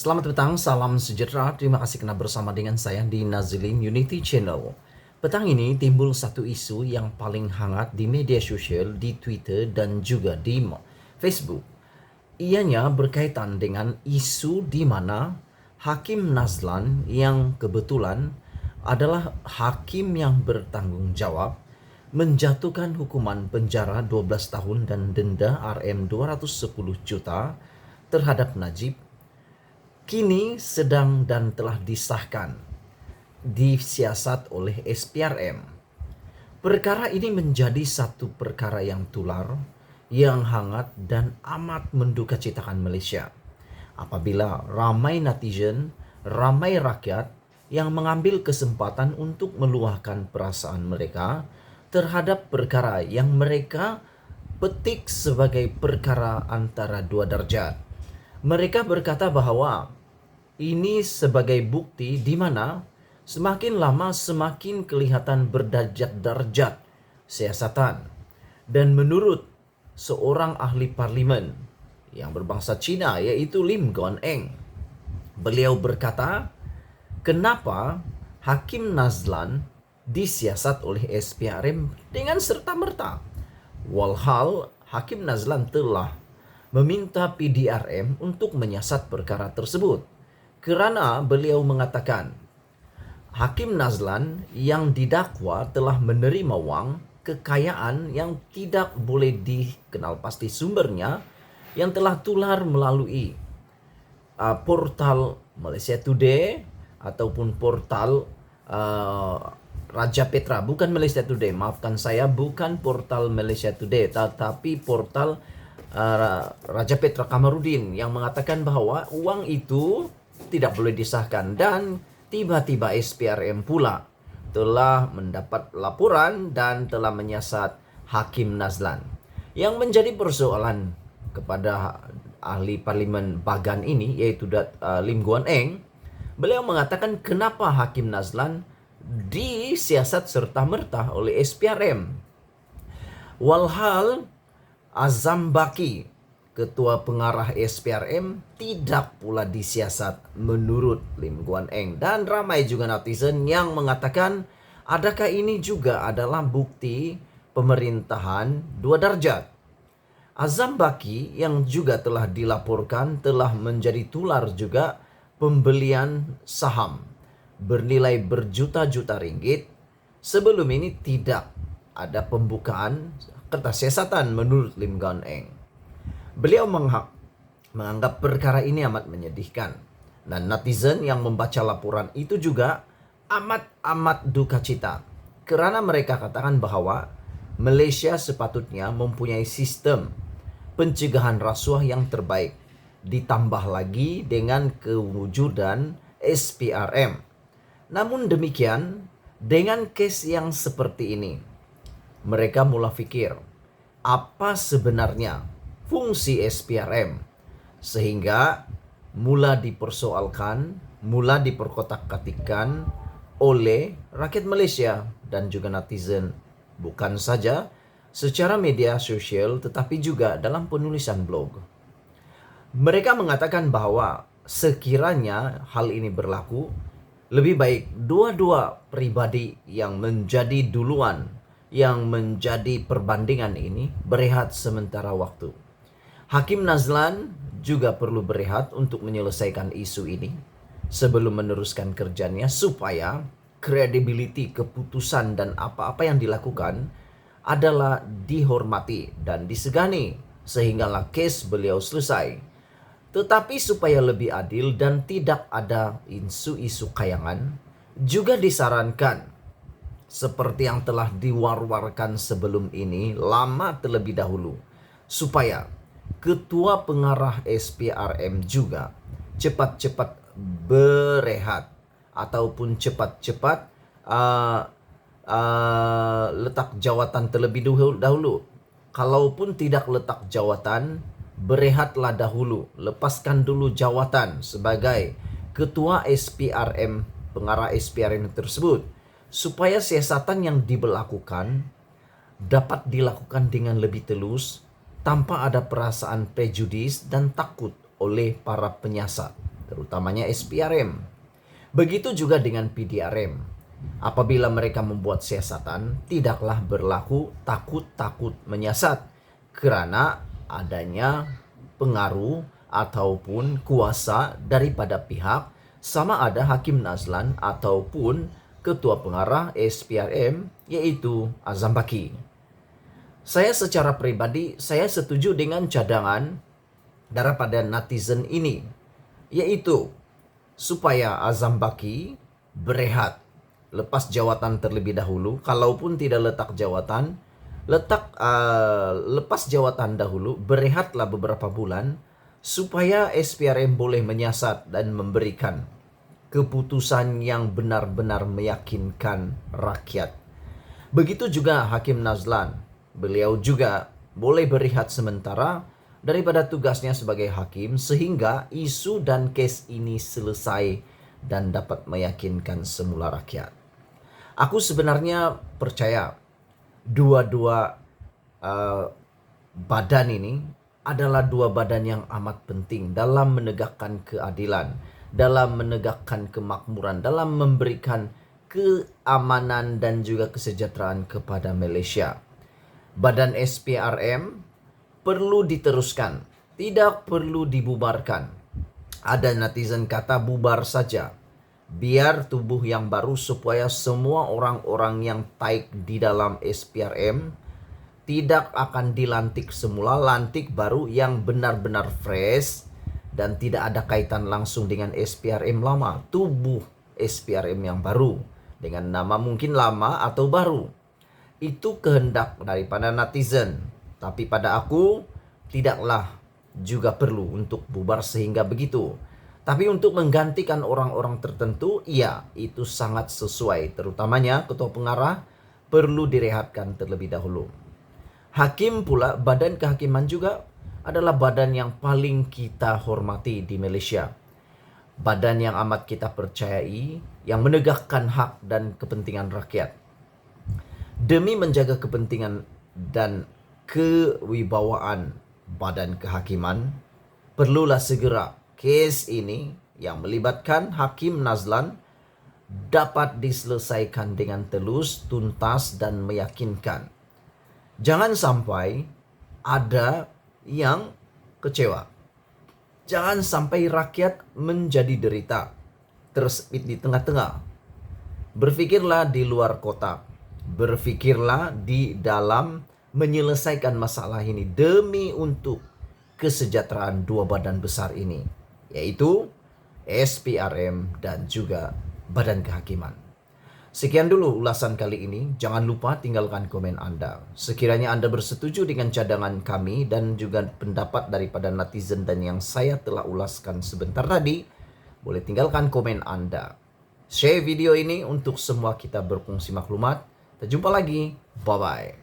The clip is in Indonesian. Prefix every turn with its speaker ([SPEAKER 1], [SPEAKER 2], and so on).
[SPEAKER 1] Selamat petang, salam sejahtera. Terima kasih karena bersama dengan saya di Nazilin Unity Channel. Petang ini timbul satu isu yang paling hangat di media sosial, di Twitter dan juga di Facebook. Ianya berkaitan dengan isu di mana Hakim Nazlan yang kebetulan adalah hakim yang bertanggung jawab menjatuhkan hukuman penjara 12 tahun dan denda Rm 210 juta terhadap Najib kini sedang dan telah disahkan, disiasat oleh SPRM. Perkara ini menjadi satu perkara yang tular, yang hangat dan amat mendukacitakan Malaysia. Apabila ramai netizen, ramai rakyat yang mengambil kesempatan untuk meluahkan perasaan mereka terhadap perkara yang mereka petik sebagai perkara antara dua derajat. Mereka berkata bahwa ini sebagai bukti di mana semakin lama semakin kelihatan berdarjat-darjat siasatan. Dan menurut seorang ahli parlimen yang berbangsa Cina yaitu Lim Guan Eng, beliau berkata, kenapa Hakim Nazlan disiasat oleh SPRM dengan serta-merta? Walhal Hakim Nazlan telah meminta PDRM untuk menyiasat perkara tersebut. Kerana beliau mengatakan, Hakim Nazlan yang didakwa telah menerima wang kekayaan yang tidak boleh dikenal pasti sumbernya yang telah tular melalui portal Malaysia Today ataupun portal Raja Petra, bukan Malaysia Today, maafkan saya, bukan portal Malaysia Today, tetapi portal Raja Petra Kamarudin yang mengatakan bahwa uang itu tidak boleh disahkan. Dan tiba-tiba SPRM pula telah mendapat laporan dan telah menyiasat Hakim Nazlan. Yang menjadi persoalan kepada ahli parlimen Bagan ini yaitu Lim Guan Eng, beliau mengatakan kenapa Hakim Nazlan disiasat serta-merta oleh SPRM. Walhal Azam Baki, ketua pengarah SPRM, tidak pula disiasat menurut Lim Guan Eng. Dan ramai juga netizen yang mengatakan adakah ini juga adalah bukti pemerintahan dua darjat. Azam Baki yang juga telah dilaporkan telah menjadi tular juga pembelian saham bernilai berjuta-juta ringgit. Sebelum ini tidak ada pembukaan kertas siasatan menurut Lim Guan Eng. Beliau menganggap perkara ini amat menyedihkan. Dan netizen yang membaca laporan itu juga amat duka cita. Kerana mereka katakan bahwa Malaysia sepatutnya mempunyai sistem pencegahan rasuah yang terbaik. Ditambah lagi dengan kewujudan SPRM. Namun demikian, dengan kes yang seperti ini, mereka mula fikir, apa sebenarnya fungsi SPRM? Sehingga mula dipersoalkan, mula diperkotak-katikkan oleh rakyat Malaysia dan juga netizen. Bukan saja secara media sosial tetapi juga dalam penulisan blog. Mereka mengatakan bahwa sekiranya hal ini berlaku, lebih baik dua-dua pribadi yang menjadi duluan, yang menjadi perbandingan ini berehat sementara waktu. Hakim Nazlan juga perlu berehat untuk menyelesaikan isu ini sebelum meneruskan kerjanya supaya kredibiliti keputusan dan apa-apa yang dilakukan adalah dihormati dan disegani sehinggalah kes beliau selesai. Tetapi supaya lebih adil dan tidak ada isu-isu kayangan, juga disarankan seperti yang telah diwar-warkan sebelum ini lama terlebih dahulu, supaya ketua pengarah SPRM juga cepat-cepat berehat ataupun cepat-cepat letak jawatan terlebih dahulu. Kalaupun tidak letak jawatan, berehatlah dahulu, lepaskan dulu jawatan sebagai ketua SPRM, pengarah SPRM tersebut, supaya siasatan yang diberlakukan dapat dilakukan dengan lebih telus tanpa ada perasaan prejudis dan takut oleh para penyiasat. terutamanya SPRM. Begitu juga dengan PDRM. Apabila mereka membuat siasatan, tidaklah berlaku takut-takut menyasat karena adanya pengaruh ataupun kuasa daripada pihak sama ada Hakim Nazlan ataupun Ketua Pengarah SPRM yaitu Azam Baki. Saya secara pribadi saya setuju dengan cadangan daripada netizen ini, yaitu supaya Azam Baki berehat, lepas jawatan terlebih dahulu. Kalaupun tidak lepas jawatan dahulu, berehatlah beberapa bulan supaya SPRM boleh menyiasat dan memberikan keputusan yang benar-benar meyakinkan rakyat. Begitu juga Hakim Nazlan, beliau juga boleh berehat sementara daripada tugasnya sebagai hakim sehingga isu dan kes ini selesai dan dapat meyakinkan semula rakyat. Aku sebenarnya percaya dua-dua badan ini adalah dua badan yang amat penting dalam menegakkan keadilan, dalam menegakkan kemakmuran, dalam memberikan keamanan dan juga kesejahteraan kepada Malaysia. Badan SPRM perlu diteruskan, tidak perlu dibubarkan. Ada netizen kata bubar saja. Biar tubuh yang baru supaya semua orang-orang yang taik di dalam SPRM tidak akan dilantik semula, lantik baru yang benar-benar fresh dan tidak ada kaitan langsung dengan SPRM lama. Tubuh SPRM yang baru dengan nama mungkin lama atau baru. Itu kehendak daripada netizen. Tapi pada aku tidaklah juga perlu untuk bubar sehingga begitu. Tapi untuk menggantikan orang-orang tertentu, iya itu sangat sesuai. Terutamanya Ketua Pengarah perlu direhatkan terlebih dahulu. Hakim pula, badan kehakiman juga adalah badan yang paling kita hormati di Malaysia. Badan yang amat kita percayai, yang menegakkan hak dan kepentingan rakyat. Demi menjaga kepentingan dan kewibawaan badan kehakiman, perlulah segera kes ini yang melibatkan Hakim Nazlan dapat diselesaikan dengan telus, tuntas dan meyakinkan. Jangan sampai ada yang kecewa. Jangan sampai rakyat menjadi derita, tersepit di tengah-tengah. Berfikirlah di luar kotak. Berfikirlah di dalam menyelesaikan masalah ini demi untuk kesejahteraan dua badan besar ini, yaitu SPRM dan juga Badan Kehakiman. Sekian dulu ulasan kali ini. Jangan lupa tinggalkan komen Anda. Sekiranya Anda bersetuju dengan cadangan kami dan juga pendapat daripada netizen dan yang saya telah ulaskan sebentar tadi, boleh tinggalkan komen Anda. Share video ini untuk semua kita berkongsi maklumat. Kita jumpa lagi. Bye-bye.